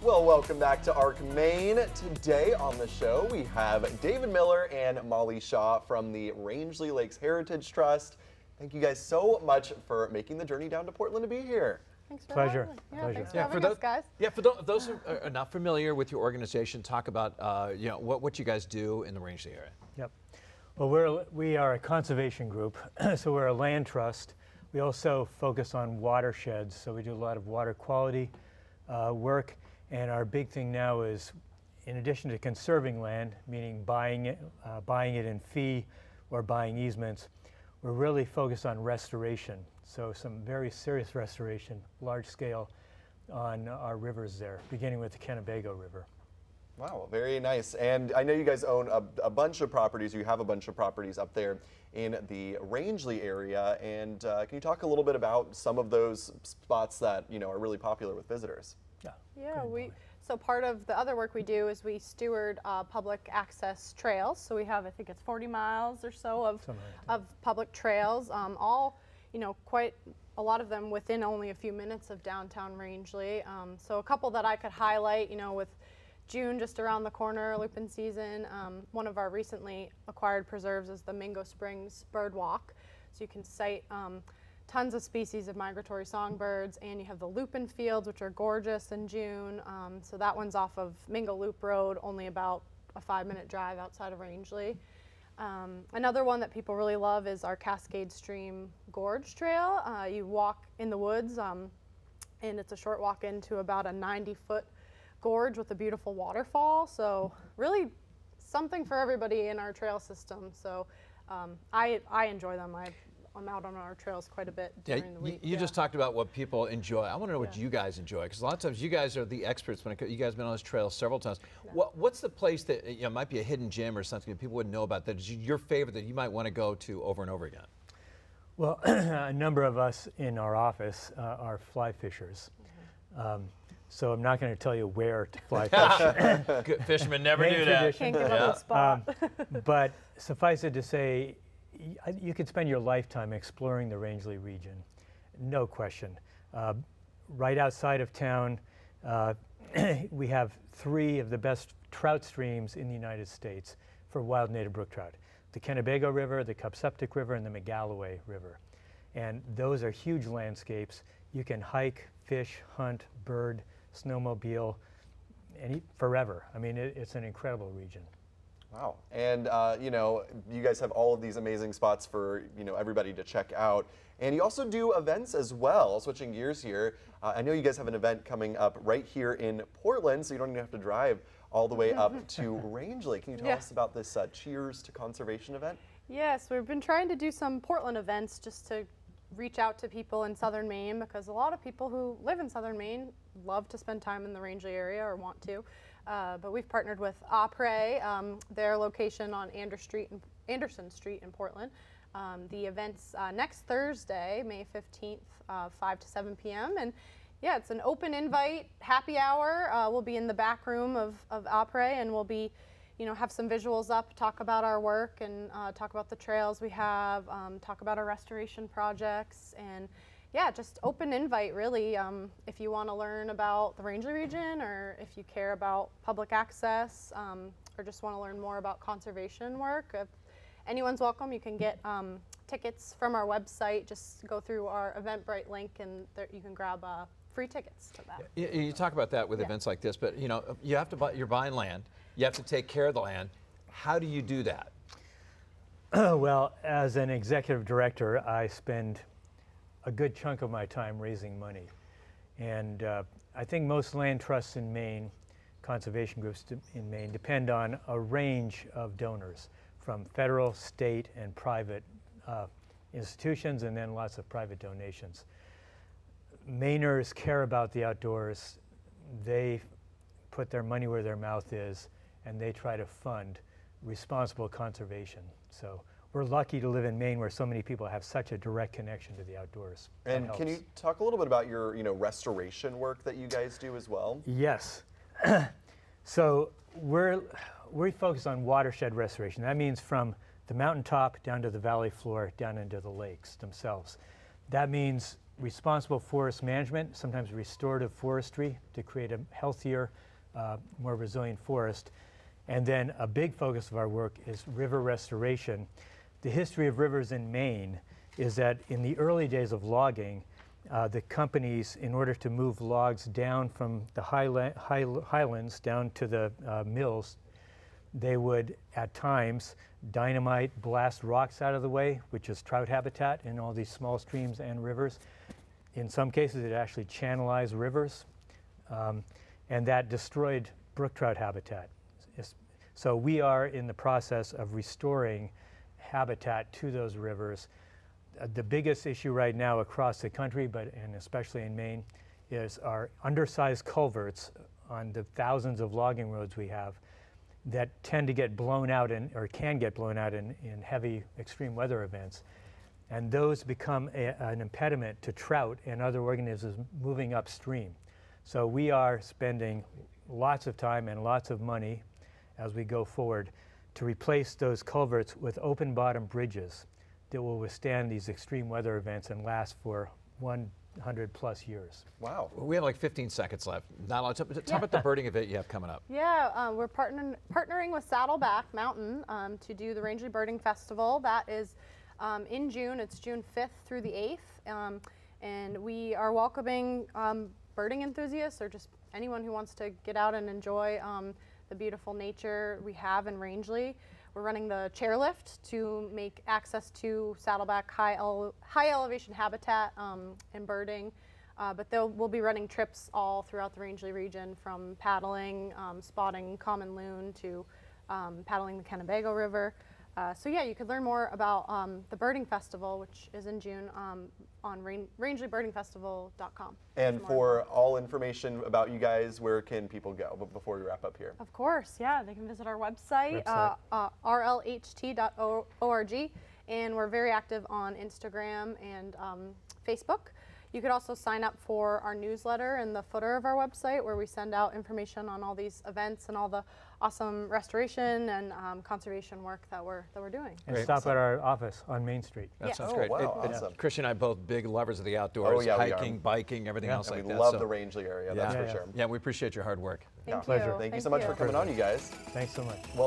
Well, welcome back to ARC Maine. Today on the show, we have David Miller and Molly Shaw from the Rangeley Lakes Heritage Trust. Thank you guys so much for making the journey down to Portland to be here. Thanks for Pleasure. having me. Yeah, Pleasure. thanks for having us, guys. Yeah, for those who are not familiar with your organization, talk about what you guys do in the Rangeley area. Yep. Well, we are a conservation group, so we're a land trust. We also focus on watersheds, so we do a lot of water quality work. And our big thing now is, in addition to conserving land, meaning buying it in fee or buying easements, we're really focused on restoration. So some very serious restoration, large scale, on our rivers there, beginning with the Kennebago River. Wow, very nice. And I know you guys own a bunch of properties. You have a bunch of properties up there in the Rangeley area. And can you talk a little bit about some of those spots that are really popular with visitors? Yeah, so part of the other work we do is we steward public access trails. So we have, I think it's 40 miles or so of public trails, all, quite a lot of them within only a few minutes of downtown Rangeley. So a couple that I could highlight, with June just around the corner, lupin season, one of our recently acquired preserves is the Mingo Springs Bird Walk. So you can sight tons of species of migratory songbirds, and you have the lupin fields, which are gorgeous in June. So that one's off of Mingo Loop Road, only about a 5-minute drive outside of Rangeley. Another one that people really love is our Cascade Stream Gorge Trail. You walk in the woods, and it's a short walk into about a 90-foot gorge with a beautiful waterfall. So really something for everybody in our trail system. So I enjoy them. I'm out on our trails quite a bit during the week. You just talked about what people enjoy. I want to know what you guys enjoy, because a lot of times you guys are the experts when you guys have been on this trail several times. Yeah. What's the place that might be a hidden gem or something that people wouldn't know about that is your favorite that you might want to go to over and over again? Well, a number of us in our office are fly fishers. So I'm not going to tell you where to fly fish. Good fishermen never do that. Can't give up the spot. But suffice it to say, you could spend your lifetime exploring the Rangeley region, no question. Right outside of town, we have 3 of the best trout streams in the United States for wild native brook trout. The Kennebago River, the Cupseptic River, and the McGalloway River. And those are huge landscapes. You can hike, fish, hunt, bird, snowmobile, and forever. I mean, it's an incredible region. Wow. And, you guys have all of these amazing spots for, everybody to check out. And you also do events as well. Switching gears here, I know you guys have an event coming up right here in Portland, so you don't even have to drive all the way up to Rangeley. Can you tell us about this Cheers to Conservation event? Yes, we've been trying to do some Portland events just to reach out to people in southern Maine, because a lot of people who live in southern Maine love to spend time in the Rangeley area or want to. But we've partnered with Opry, their location on Anderson Street in Portland. The event's next Thursday, May 15th, 5 to 7 p.m. And yeah, it's an open invite happy hour. We'll be in the back room of Opry, and we'll be, have some visuals up, talk about our work, and talk about the trails we have, talk about our restoration projects, and yeah, just open invite, really. If you want to learn about the Rangeley region, or if you care about public access, or just want to learn more about conservation work, if anyone's welcome. You can get tickets from our website. Just go through our Eventbrite link, and there you can grab free tickets to that. You talk about that with events like this, but you have to you're buying land. You have to take care of the land. How do you do that? Well, as an executive director, I spend a good chunk of my time raising money. And I think most land trusts in Maine, conservation groups in Maine, depend on a range of donors from federal, state, and private institutions, and then lots of private donations. Mainers care about the outdoors. They put their money where their mouth is, and they try to fund responsible conservation. So we're lucky to live in Maine, where so many people have such a direct connection to the outdoors. And can you talk a little bit about your, restoration work that you guys do as well? Yes. So we focus on watershed restoration. That means from the mountaintop down to the valley floor, down into the lakes themselves. That means responsible forest management, sometimes restorative forestry to create a healthier, more resilient forest. And then a big focus of our work is river restoration. The history of rivers in Maine is that in the early days of logging, the companies, in order to move logs down from the highlands down to the mills, they would, at times, dynamite blast rocks out of the way, which is trout habitat in all these small streams and rivers. In some cases, it actually channelized rivers, and that destroyed brook trout habitat. So we are in the process of restoring habitat to those rivers. The biggest issue right now across the country, and especially in Maine, is our undersized culverts on the thousands of logging roads we have that tend to get blown out or can get blown out in heavy extreme weather events. And those become an impediment to trout and other organisms moving upstream. So we are spending lots of time and lots of money as we go forward to replace those culverts with open bottom bridges that will withstand these extreme weather events and last for 100 plus years. Wow. We have like 15 seconds left. Not a lot. Tell about the birding event you have coming up. Yeah, we're partnering with Saddleback Mountain to do the Rangeley Birding Festival. That is in June. It's June 5th through the 8th. And we are welcoming birding enthusiasts or just anyone who wants to get out and enjoy the beautiful nature we have in Rangeley. We're running the chairlift to make access to Saddleback high elevation habitat and birding. But we'll be running trips all throughout the Rangeley region, from paddling, spotting common loon, to paddling the Kennebago River. So yeah, you could learn more about the Birding Festival, which is in June, on rangeleybirdingfestival.com. And for all information about you guys, where can people go before we wrap up here? Of course, yeah, they can visit our website. rlht.org, and we're very active on Instagram and Facebook. You could also sign up for our newsletter in the footer of our website, where we send out information on all these events and all the awesome restoration and conservation work that we're doing. And stop at our office on Main Street. That sounds Oh, great. wow, awesome. Christian and I both big lovers of the outdoors, Oh, yeah, we hiking, are. biking, everything else And like we that. love So, the Rangeley area, that's for sure. Yeah, we appreciate your hard work. Thank you. Pleasure. Thank you so much for coming on, you guys. Thanks so much. Well,